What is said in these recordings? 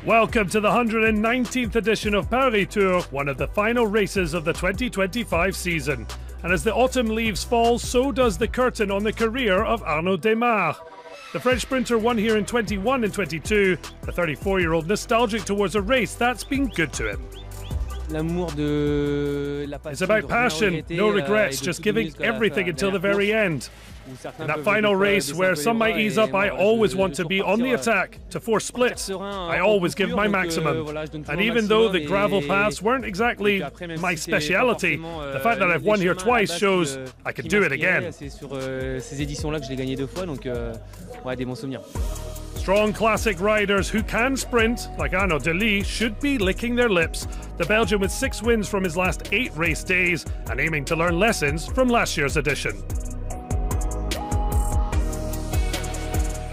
Welcome to the 119th edition of Paris Tour, one of the final races of the 2025 season. And as the autumn leaves fall, so does the curtain on the career of Arnaud Démare. The French sprinter won here in 21 and 22, the 34-year-old nostalgic towards a race that's been good to him. It's about passion, no regrets, just giving everything until the very end. In that final race, where some might ease up, I always want to be on the attack, to force splits. I always give my maximum. And even though the gravel paths weren't exactly my speciality, the fact that I've won here twice shows I can do it again. Strong classic riders who can sprint, like Arnaud Démare, should be licking their lips. The Belgian with 6 wins from his last 8 race days and aiming to learn lessons from last year's edition.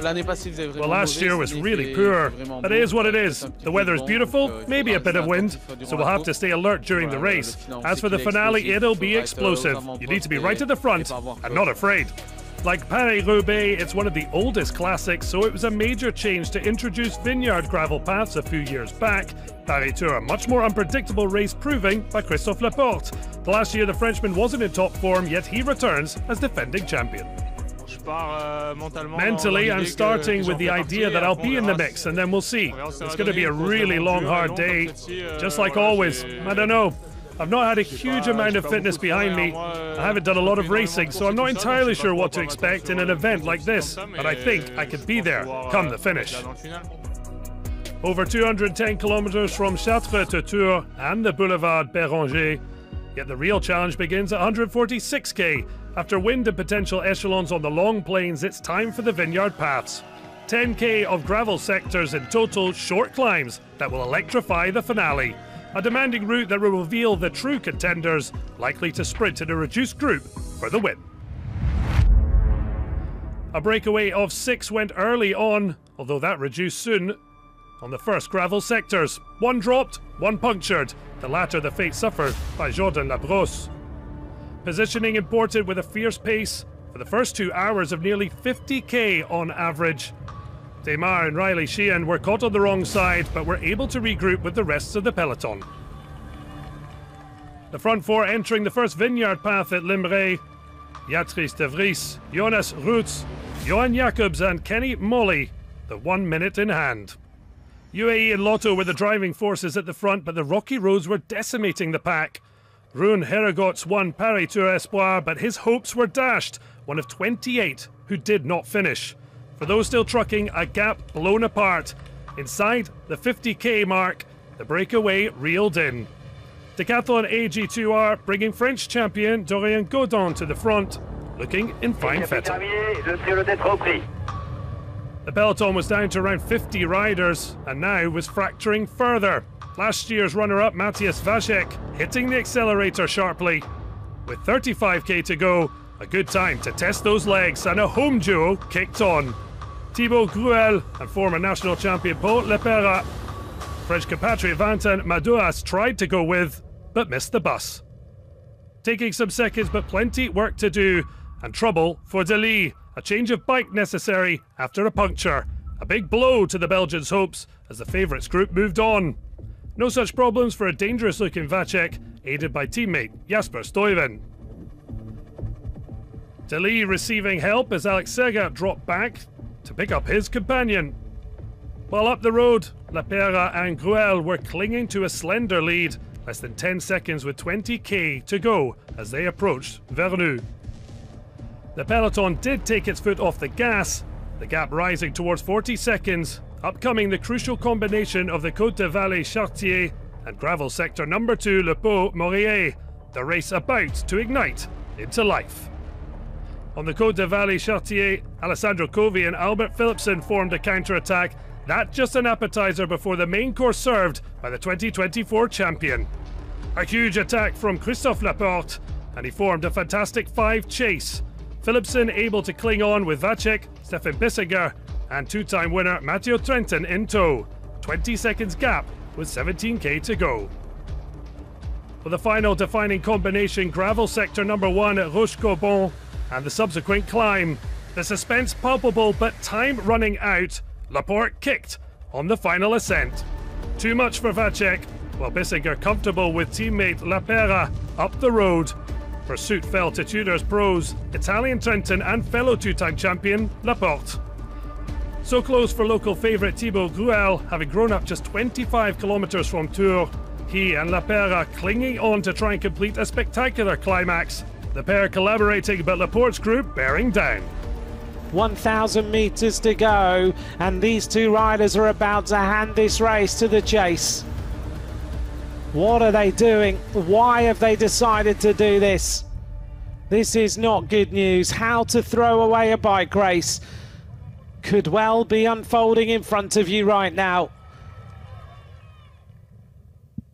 Well, last year was really poor, but it is what it is. The weather is beautiful, maybe a bit of wind, so we'll have to stay alert during the race. As for the finale, it'll be explosive. You need to be right at the front and not afraid. Like Paris-Roubaix, it's one of the oldest classics, so it was a major change to introduce vineyard gravel paths a few years back. Paris Tour, a much more unpredictable race proving by Christophe Laporte. Last year the Frenchman wasn't in top form, yet he returns as defending champion. Mentally, I'm starting with the idea that I'll be in the mix, and then we'll see. It's going to be a really long, hard day. Just like always, I don't know. I've not had a huge amount of fitness behind me. I haven't done a lot of racing, so I'm not entirely sure what to expect in an event like this, but I think I could be there come the finish. Over 210 kilometers from Chartres to Tours and the Boulevard Béranger. Yet the real challenge begins at 146k. After wind and potential echelons on the long plains, it's time for the vineyard paths. 10k of gravel sectors in total, short climbs that will electrify the finale. A demanding route that will reveal the true contenders, likely to sprint in a reduced group for the win. A breakaway of 6 went early on, although that reduced soon on the first gravel sectors. 1 dropped, 1 punctured, the latter the fate suffered by Jordan Labrosse. Positioning imported with a fierce pace for the first 2 hours of nearly 50k on average. Démare and Riley Sheehan were caught on the wrong side, but were able to regroup with the rest of the peloton. The front 4 entering the first vineyard path at Limray. Beatrice de Vries, Jonas Roots, Johan Jacobs and Kenny Molly, the 1 minute in hand. UAE and Lotto were the driving forces at the front, but the rocky roads were decimating the pack. Rune Herregots won Paris Tour Espoir, but his hopes were dashed, one of 28 who did not finish. For those still trucking, a gap blown apart. Inside the 50k mark, the breakaway reeled in. Decathlon AG2R bringing French champion Dorian Godon to the front, looking in fine fettle. The peloton was down to around 50 riders, and now was fracturing further. Last year's runner-up Matthias Vacek hitting the accelerator sharply. With 35k to go, a good time to test those legs, and a home duo kicked on. Thibaud Gruel and former national champion Paul Lapeira. French compatriot Vincent Madouas tried to go with, but missed the bus. Taking some seconds, but plenty work to do, and trouble for Démare. A change of bike necessary after a puncture. A big blow to the Belgians' hopes as the favourites group moved on. No such problems for a dangerous-looking Vacek, aided by teammate Jasper Stuyven. Démare receiving help as Alex Sega dropped back to pick up his companion. While up the road, Lapeira and Gruel were clinging to a slender lead, less than 10 seconds with 20k to go as they approached Revenu. The peloton did take its foot off the gas, the gap rising towards 40 seconds, upcoming the crucial combination of the Côte de Vallée-Chartier and gravel sector number 2 Le Pau-Maurier, the race about to ignite into life. On the Côte de Vallée-Chartier, Alessandro Covi and Albert Philipsen formed a counter-attack. That just an appetizer before the main course served by the 2024 champion. A huge attack from Christophe Laporte, and he formed a fantastic 5 chase. Philipsen able to cling on with Vacek, Stefan Bissiger, and 2-time winner Matteo Trentin in tow. 20 seconds gap with 17k to go. For the final defining combination, gravel sector number 1 at Roche-Cobon, and the subsequent climb. The suspense palpable, but time running out, Laporte kicked on the final ascent. Too much for Vacek, while Bissiger comfortable with teammate Lapeira up the road. Pursuit fell to Tudor's pros, Italian Trentin and fellow two-time champion Laporte. So close for local favourite Thibaud Gruel, having grown up just 25 kilometres from Tours. He and Lapeira clinging on to try and complete a spectacular climax. The pair collaborating, but Laporte's group bearing down. 1,000 metres to go, and these two riders are about to hand this race to the chase. What are they doing? Why have they decided to do this? This is not good news. How to throw away a bike race could well be unfolding in front of you right now.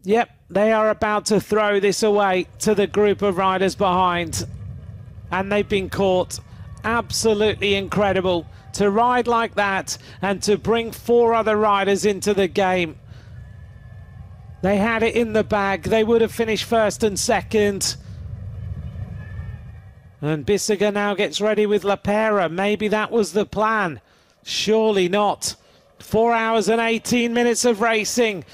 Yep, they are about to throw this away to the group of riders behind. And they've been caught. Absolutely incredible to ride like that and to bring 4 other riders into the game. They had it in the bag. They would have finished first and second. And Bissiger now gets ready with Lapeira. Maybe that was the plan. Surely not. 4 hours and 18 minutes of racing.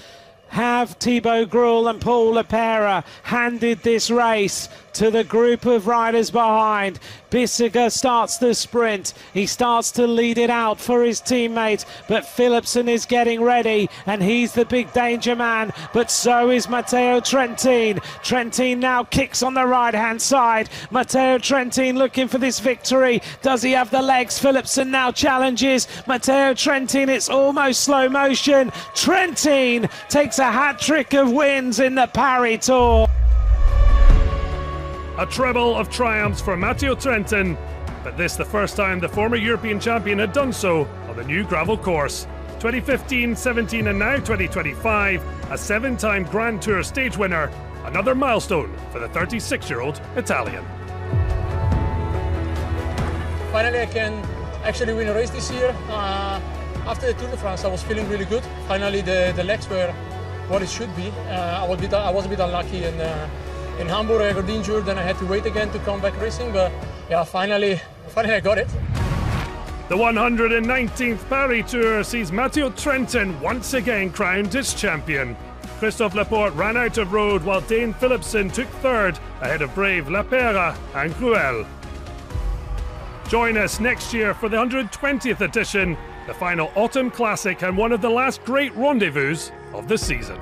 Have Thibaud Gruel and Paul Lapeira handed this race to the group of riders behind? Bissiger starts the sprint. He starts to lead it out for his teammate, but Philipsen is getting ready, and he's the big danger man, but so is Matteo Trentin. Trentin now kicks on the right-hand side. Matteo Trentin looking for this victory. Does he have the legs? Philipsen now challenges. Matteo Trentin, it's almost slow motion. Trentin takes a hat-trick of wins in the Paris Tour. A treble of triumphs for Matteo Trentin, but this the first time the former European champion had done so on the new gravel course. 2015, 17 and now 2025, a 7-time Grand Tour stage winner, another milestone for the 36-year-old Italian. Finally I can actually win a race this year. After the Tour de France I was feeling really good. Finally the legs were what it should be. I was a bit unlucky in Hamburg. I got injured, then I had to wait again to come back racing, but yeah, finally I got it. The 119th Paris Tour sees Matteo Trentin once again crowned its champion. Christophe Laporte ran out of road while Dane Philipsen took third ahead of brave Lapeira and Gruel. Join us next year for the 120th edition, the final autumn classic and one of the last great rendezvous of the season.